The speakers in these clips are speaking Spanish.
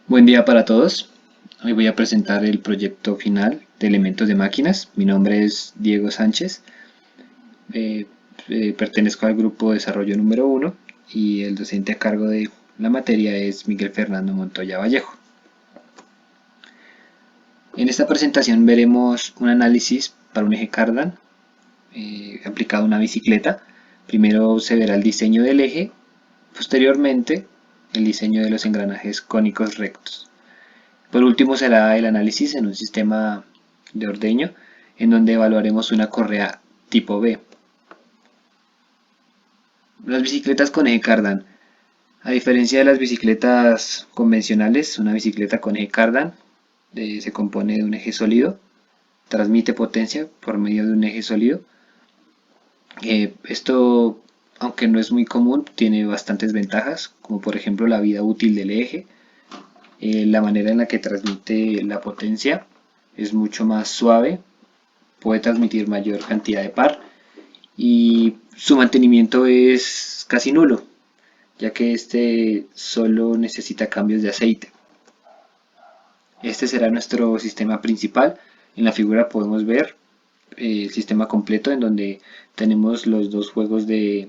Buen día para todos. Hoy voy a presentar el proyecto final de elementos de máquinas. Mi nombre es Diego Sánchez. Eh, Pertenezco al grupo de desarrollo número 1 y el docente a cargo de la materia es Miguel Fernando Montoya Vallejo. En esta presentación veremos un análisis para un eje Cardan aplicado a una bicicleta. Primero se verá el diseño del eje, posteriormente el diseño de los engranajes cónicos rectos. Por último será el análisis en un sistema de ordeño en donde evaluaremos una correa tipo B. Las bicicletas con eje cardan. A diferencia de las bicicletas convencionales, una bicicleta con eje cardan se compone de un eje sólido, transmite potencia por medio de un eje sólido. Esto, aunque no es muy común, tiene bastantes ventajas, como por ejemplo la vida útil del eje, la manera en la que transmite la potencia es mucho más suave, puede transmitir mayor cantidad de par y su mantenimiento es casi nulo, ya que este solo necesita cambios de aceite. Este será nuestro sistema principal. En la figura podemos ver el sistema completo en donde tenemos los dos juegos de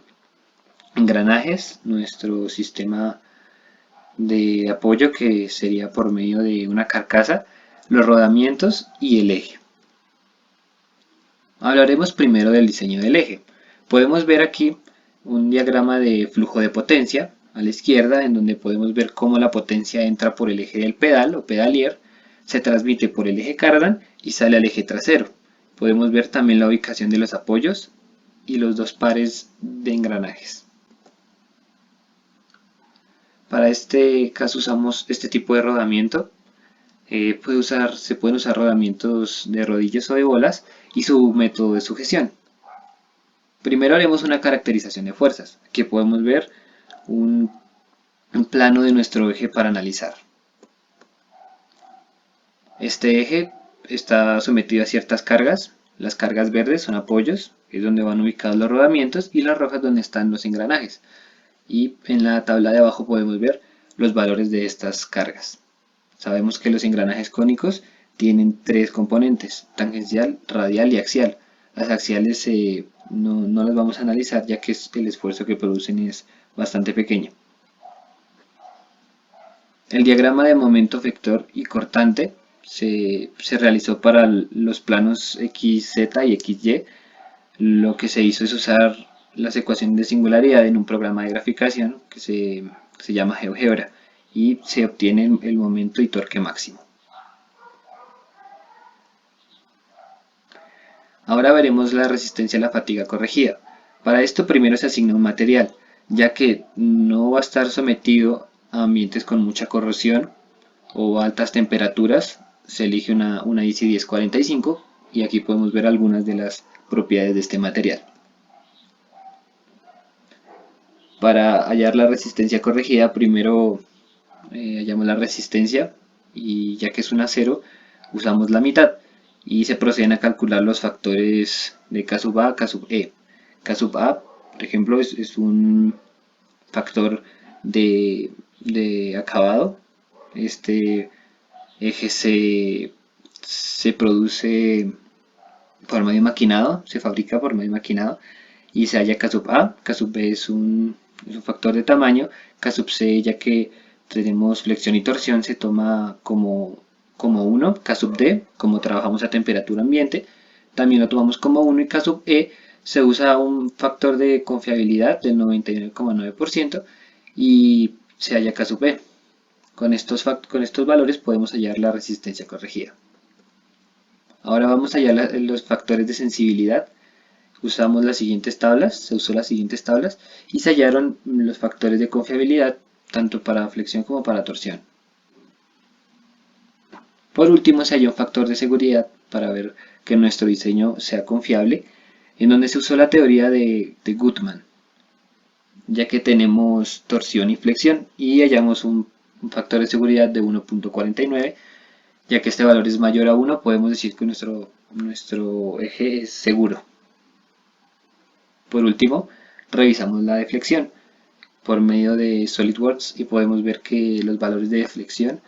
engranajes, nuestro sistema de apoyo que sería por medio de una carcasa, los rodamientos y el eje. Hablaremos primero del diseño del eje. Podemos ver aquí un diagrama de flujo de potencia a la izquierda en donde podemos ver cómo la potencia entra por el eje del pedal o pedalier, se transmite por el eje cardan y sale al eje trasero. Podemos ver también la ubicación de los apoyos y los dos pares de engranajes. Para este caso usamos este tipo de rodamiento. Se pueden usar rodamientos de rodillos o de bolas y su método de sujeción. Primero haremos una caracterización de fuerzas. Aquí podemos ver un plano de nuestro eje para analizar. Este eje está sometido a ciertas cargas. Las cargas verdes son apoyos, es donde van ubicados los rodamientos, y las rojas donde están los engranajes. Y en la tabla de abajo podemos ver los valores de estas cargas. Sabemos que los engranajes cónicos tienen tres componentes: tangencial, radial y axial. Las axiales no las vamos a analizar ya que el esfuerzo que producen es bastante pequeño. El diagrama de momento vector y cortante se realizó para los planos XZ y XY. Lo que se hizo es usar las ecuaciones de singularidad en un programa de graficación que se llama GeoGebra y se obtiene el momento y torque máximo. Ahora veremos la resistencia a la fatiga corregida. Para esto primero se asigna un material, ya que no va a estar sometido a ambientes con mucha corrosión o altas temperaturas. Se elige una IC 1045 y aquí podemos ver algunas de las propiedades de este material. Para hallar la resistencia corregida, primero hallamos la resistencia y ya que es un acero, usamos la mitad y se proceden a calcular los factores de K sub A, K sub E. K sub A, por ejemplo, es un factor de acabado. Este eje se produce por medio maquinado, se fabrica por medio maquinado y se halla K sub A. K sub B es un factor de tamaño. K sub C, ya que tenemos flexión y torsión, se toma como 1. K sub D, como trabajamos a temperatura ambiente, también lo tomamos como 1. Y K sub E se usa un factor de confiabilidad del 99,9% y se halla K sub E. Con estos valores podemos hallar la resistencia corregida. Ahora vamos a hallar los factores de sensibilidad. Usamos las siguientes tablas, se usó las siguientes tablas y se hallaron los factores de confiabilidad tanto para flexión como para torsión. Por último, se halló un factor de seguridad para ver que nuestro diseño sea confiable, en donde se usó la teoría de Gutmann, ya que tenemos torsión y flexión y hallamos un factor de seguridad de 1.49. Ya que este valor es mayor a 1, podemos decir que nuestro eje es seguro. Por último, revisamos la deflexión por medio de SolidWorks y podemos ver que los valores de deflexión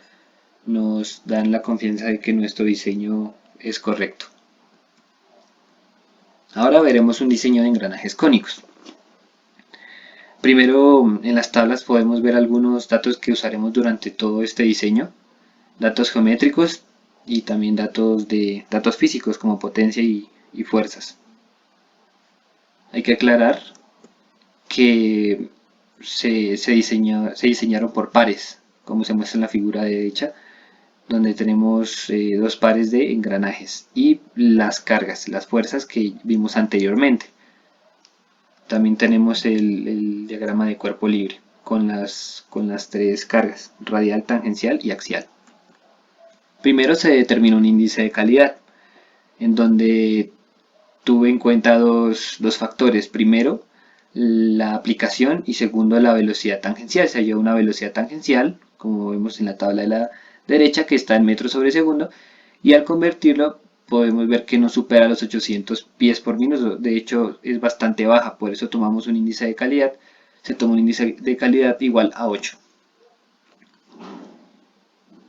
nos dan la confianza de que nuestro diseño es correcto. Ahora veremos un diseño de engranajes cónicos. Primero, en las tablas podemos ver algunos datos que usaremos durante todo este diseño, datos geométricos y también datos físicos como potencia y fuerzas. Hay que aclarar que se diseñaron por pares, como se muestra en la figura de derecha, donde tenemos dos pares de engranajes y las cargas, las fuerzas que vimos anteriormente. También tenemos el diagrama de cuerpo libre con las tres cargas, radial, tangencial y axial. Primero se determina un índice de calidad, en donde tuve en cuenta dos factores. Primero, la aplicación y segundo, la velocidad tangencial. Se halló una velocidad tangencial, como vemos en la tabla de la derecha, que está en metros sobre segundo, y al convertirlo podemos ver que no supera los 800 pies por minuto. De hecho, es bastante baja, por eso tomamos un índice de calidad. Se toma un índice de calidad igual a 8.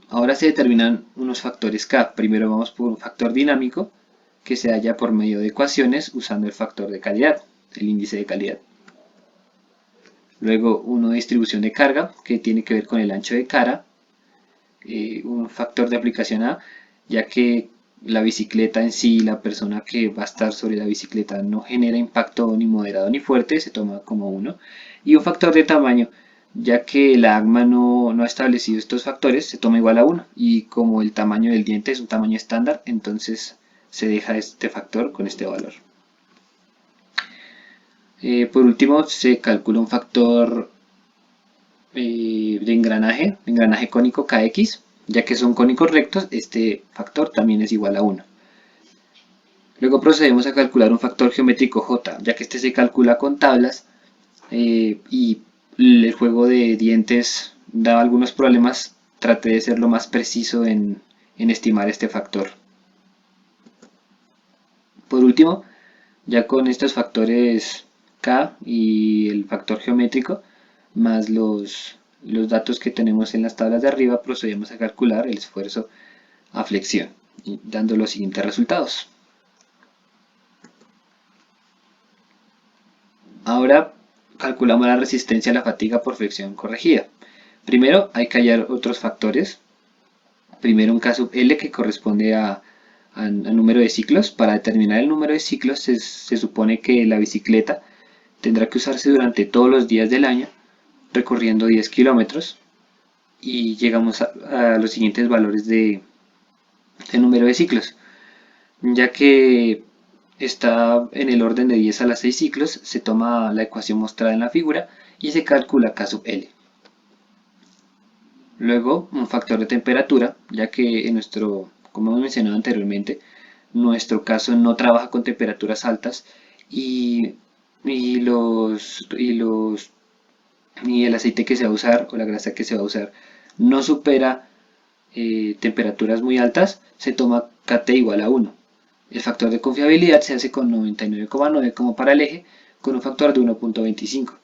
Ahora se determinan unos factores K. Primero vamos por un factor dinámico que se halla por medio de ecuaciones usando el factor de calidad, el índice de calidad. Luego uno de distribución de carga que tiene que ver con el ancho de cara. Un factor de aplicación A, ya que la bicicleta en sí, la persona que va a estar sobre la bicicleta no genera impacto ni moderado ni fuerte, se toma como 1. Y un factor de tamaño, ya que la ACMA no ha establecido estos factores, se toma igual a 1. Y como el tamaño del diente es un tamaño estándar, entonces se deja este factor con este valor. Por último, se calcula un factor de engranaje cónico KX, ya que son cónicos rectos, este factor también es igual a 1. Luego procedemos a calcular un factor geométrico J, ya que este se calcula con tablas y el juego de dientes daba algunos problemas, traté de ser lo más preciso en estimar este factor. Por último, ya con estos factores K y el factor geométrico, más los datos que tenemos en las tablas de arriba, procedemos a calcular el esfuerzo a flexión, dando los siguientes resultados. Ahora calculamos la resistencia a la fatiga por flexión corregida. Primero hay que hallar otros factores. Primero un K sub L que corresponde a número de ciclos. Para determinar el número de ciclos se supone que la bicicleta tendrá que usarse durante todos los días del año, recorriendo 10 kilómetros, y llegamos a los siguientes valores de número de ciclos. Ya que está en el orden de 10 a la 6 ciclos, se toma la ecuación mostrada en la figura y se calcula K sub L. Luego, un factor de temperatura, ya que como hemos mencionado anteriormente, nuestro caso no trabaja con temperaturas altas y el aceite que se va a usar o la grasa que se va a usar no supera temperaturas muy altas, se toma KT igual a 1. El factor de confiabilidad se hace con 99,9 como para el eje, con un factor de 1.25.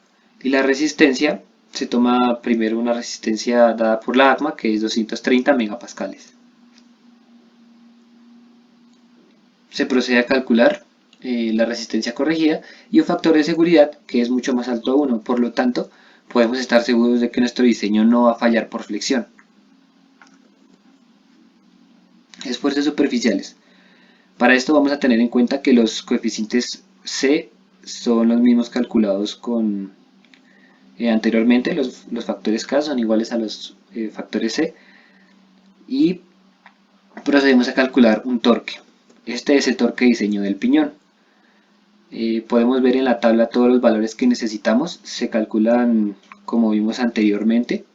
Y la resistencia se toma primero una resistencia dada por la ACMA, que es 230 megapascales. Se procede a calcular la resistencia corregida y un factor de seguridad que es mucho más alto a 1. Por lo tanto, podemos estar seguros de que nuestro diseño no va a fallar por flexión. Esfuerzos superficiales. Para esto vamos a tener en cuenta que los coeficientes C son los mismos calculados anteriormente, los factores K son iguales a los factores C, y procedemos a calcular un torque. Este es el torque de diseño del piñón. Podemos ver en la tabla todos los valores que necesitamos, se calculan como vimos anteriormente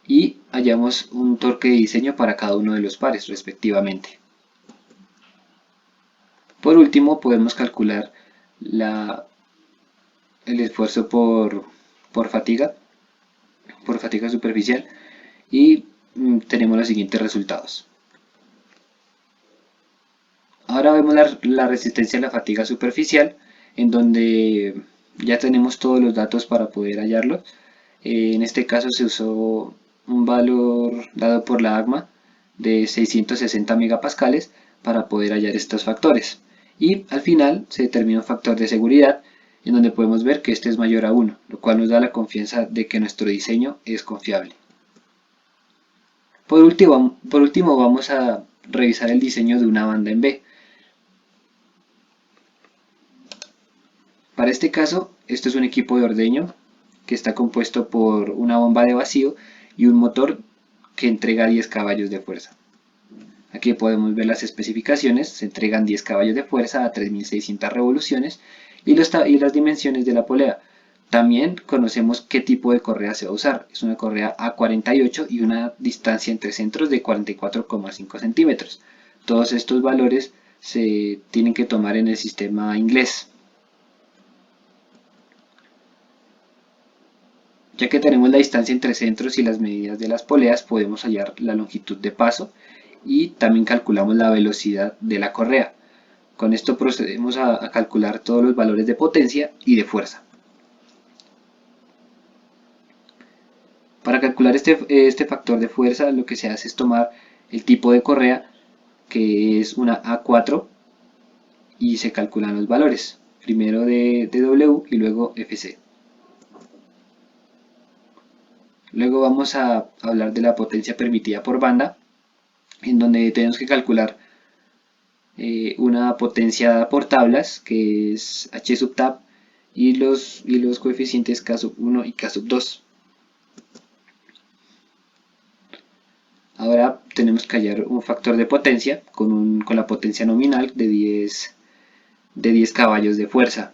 y hallamos un torque de diseño para cada uno de los pares respectivamente. Por último, podemos calcular el esfuerzo por fatiga superficial y tenemos los siguientes resultados. Ahora vemos la resistencia a la fatiga superficial, en donde ya tenemos todos los datos para poder hallarlos. En este caso se usó un valor dado por la ACMA de 660 megapascales para poder hallar estos factores. Y al final se determina un factor de seguridad en donde podemos ver que este es mayor a 1, lo cual nos da la confianza de que nuestro diseño es confiable. Por último vamos a revisar el diseño de una banda en B. Para este caso, esto es un equipo de ordeño que está compuesto por una bomba de vacío y un motor que entrega 10 caballos de fuerza. Aquí podemos ver las especificaciones, se entregan 10 caballos de fuerza a 3600 revoluciones y las dimensiones de la polea. También conocemos qué tipo de correa se va a usar, es una correa A48 y una distancia entre centros de 44,5 centímetros. Todos estos valores se tienen que tomar en el sistema inglés. Ya que tenemos la distancia entre centros y las medidas de las poleas, podemos hallar la longitud de paso y también calculamos la velocidad de la correa. Con esto procedemos a calcular todos los valores de potencia y de fuerza. Para calcular este factor de fuerza, lo que se hace es tomar el tipo de correa, que es una A4, y se calculan los valores, primero de W y luego FC. Luego vamos a hablar de la potencia permitida por banda, en donde tenemos que calcular una potencia por tablas, que es H sub tab, y los coeficientes K sub 1 y K sub 2. Ahora tenemos que hallar un factor de potencia con la potencia nominal de 10 caballos de fuerza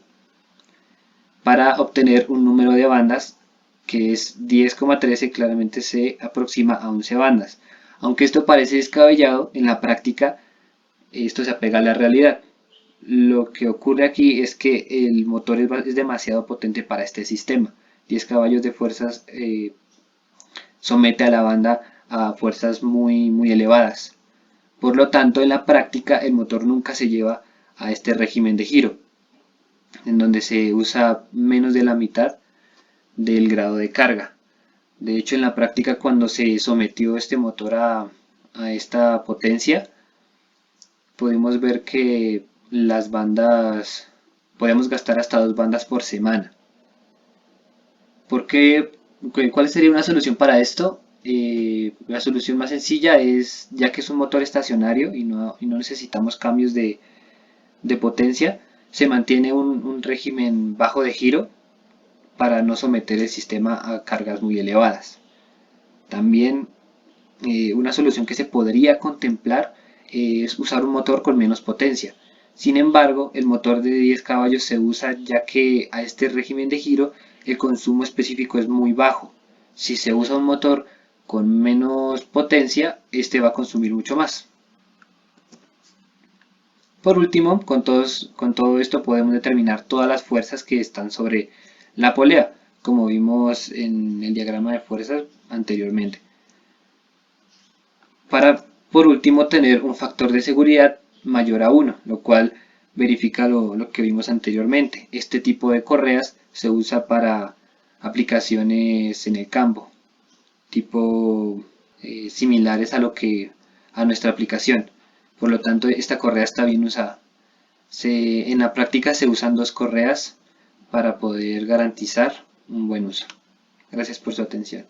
para obtener un número de bandas que es 10,13, claramente se aproxima a 11 bandas. Aunque esto parece descabellado, en la práctica esto se apega a la realidad. Lo que ocurre aquí es que el motor es demasiado potente para este sistema. 10 caballos de fuerzas somete a la banda a fuerzas muy elevadas. Por lo tanto, en la práctica el motor nunca se lleva a este régimen de giro, en donde se usa menos de la mitad del grado de carga. De hecho, en la práctica, cuando se sometió este motor a esta potencia, pudimos ver que las bandas, podemos gastar hasta 2 bandas por semana. ¿Cuál sería una solución para esto? La solución más sencilla es, ya que es un motor estacionario y no necesitamos cambios de potencia, se mantiene un régimen bajo de giro para no someter el sistema a cargas muy elevadas. También una solución que se podría contemplar es usar un motor con menos potencia. Sin embargo, el motor de 10 caballos se usa ya que a este régimen de giro el consumo específico es muy bajo. Si se usa un motor con menos potencia, este va a consumir mucho más. Por último, con todo esto podemos determinar todas las fuerzas que están sobre la polea, como vimos en el diagrama de fuerzas anteriormente. Para, por último, tener un factor de seguridad mayor a 1, lo cual verifica lo que vimos anteriormente. Este tipo de correas se usa para aplicaciones en el campo, tipo similares a nuestra aplicación. Por lo tanto, esta correa está bien usada. En la práctica se usan 2 correas para poder garantizar un buen uso. Gracias por su atención.